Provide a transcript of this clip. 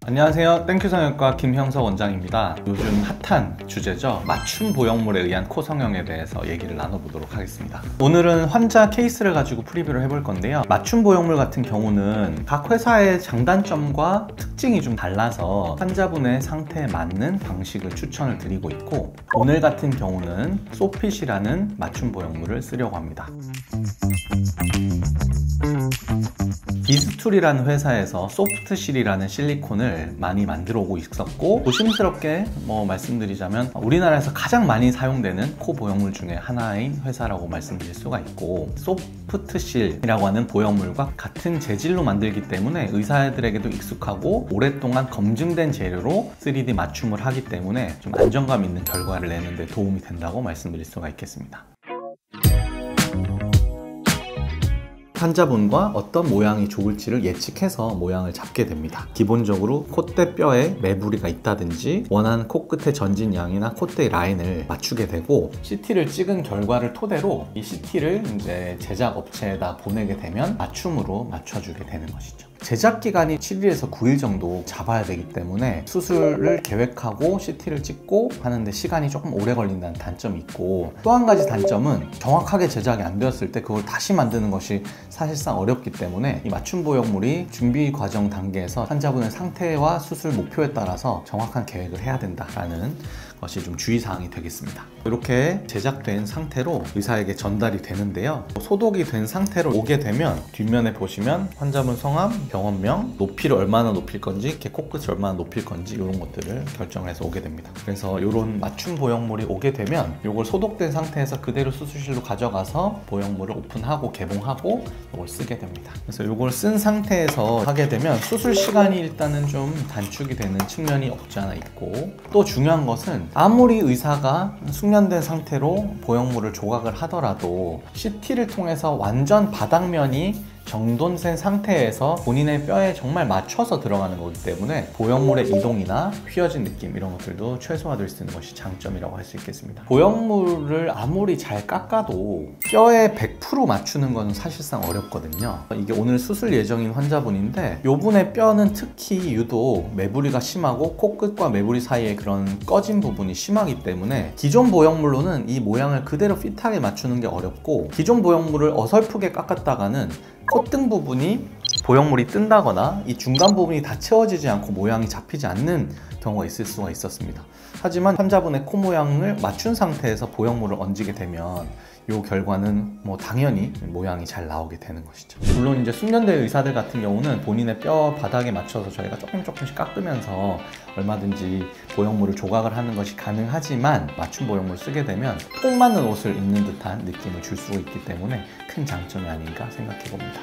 안녕하세요. 땡큐 성형외과 김형석 원장입니다. 요즘 핫한 주제죠. 맞춤 보형물에 의한 코 성형에 대해서 얘기를 나눠보도록 하겠습니다. 오늘은 환자 케이스를 가지고 프리뷰를 해볼 건데요. 맞춤 보형물 같은 경우는 각 회사의 장단점과 특징이 좀 달라서 환자분의 상태에 맞는 방식을 추천을 드리고 있고, 오늘 같은 경우는 소핏이라는 맞춤 보형물을 쓰려고 합니다. 비스툴이라는 회사에서 소프트실이라는 실리콘을 많이 만들어 오고 있었고, 조심스럽게 말씀드리자면 우리나라에서 가장 많이 사용되는 코 보형물 중에 하나인 회사라고 말씀드릴 수가 있고, 소프트실이라고 하는 보형물과 같은 재질로 만들기 때문에 의사들에게도 익숙하고 오랫동안 검증된 재료로 3D 맞춤을 하기 때문에 좀 안정감 있는 결과를 내는 데 도움이 된다고 말씀드릴 수가 있겠습니다. 환자분과 어떤 모양이 좋을지를 예측해서 모양을 잡게 됩니다. 기본적으로 콧대 뼈에 매부리가 있다든지 원하는 코끝의 전진 양이나 콧대 라인을 맞추게 되고, CT를 찍은 결과를 토대로 이 CT를 이제 제작 업체에다 보내게 되면 맞춤으로 맞춰주게 되는 것이죠. 제작 기간이 7일에서 9일 정도 잡아야 되기 때문에 수술을 계획하고 CT를 찍고 하는데 시간이 조금 오래 걸린다는 단점이 있고, 또 한 가지 단점은 정확하게 제작이 안 되었을 때 그걸 다시 만드는 것이 사실상 어렵기 때문에 이 맞춤 보형물이 준비 과정 단계에서 환자분의 상태와 수술 목표에 따라서 정확한 계획을 해야 된다라는 것이 좀 주의사항이 되겠습니다. 이렇게 제작된 상태로 의사에게 전달이 되는데요. 소독이 된 상태로 오게 되면 뒷면에 보시면 환자분 성함, 병원명, 높이를 얼마나 높일 건지, 이렇게 코끝을 얼마나 높일 건지 이런 것들을 결정을 해서 오게 됩니다. 그래서 이런 맞춤 보형물이 오게 되면 이걸 소독된 상태에서 그대로 수술실로 가져가서 보형물을 오픈하고 개봉하고 이걸 쓰게 됩니다. 그래서 이걸 쓴 상태에서 하게 되면 수술 시간이 일단은 좀 단축이 되는 측면이 없지 않아 있고, 또 중요한 것은 아무리 의사가 숙련된 상태로 보형물을 조각을 하더라도 CT를 통해서 완전 바닥면이 정돈된 상태에서 본인의 뼈에 정말 맞춰서 들어가는 거기 때문에 보형물의 이동이나 휘어진 느낌 이런 것들도 최소화될 수 있는 것이 장점이라고 할 수 있겠습니다. 보형물을 아무리 잘 깎아도 뼈에 100% 맞추는 건 사실상 어렵거든요. 이게 오늘 수술 예정인 환자분인데, 요분의 뼈는 특히 유독 매부리가 심하고 코끝과 매부리 사이에 그런 꺼진 부분이 심하기 때문에 기존 보형물로는 이 모양을 그대로 핏하게 맞추는 게 어렵고, 기존 보형물을 어설프게 깎았다가는 콧등 부분이 보형물이 뜬다거나 이 중간 부분이 다 채워지지 않고 모양이 잡히지 않는 경우가 있을 수가 있었습니다. 하지만 환자분의 코 모양을 맞춘 상태에서 보형물을 얹게 되면 이 결과는 당연히 모양이 잘 나오게 되는 것이죠. 물론 이제 숙련된 의사들 같은 경우는 본인의 뼈 바닥에 맞춰서 저희가 조금씩 깎으면서 얼마든지 보형물을 조각을 하는 것이 가능하지만, 맞춤 보형물을 쓰게 되면 꼭 맞는 옷을 입는 듯한 느낌을 줄 수 있기 때문에 큰 장점이 아닌가 생각해 봅니다.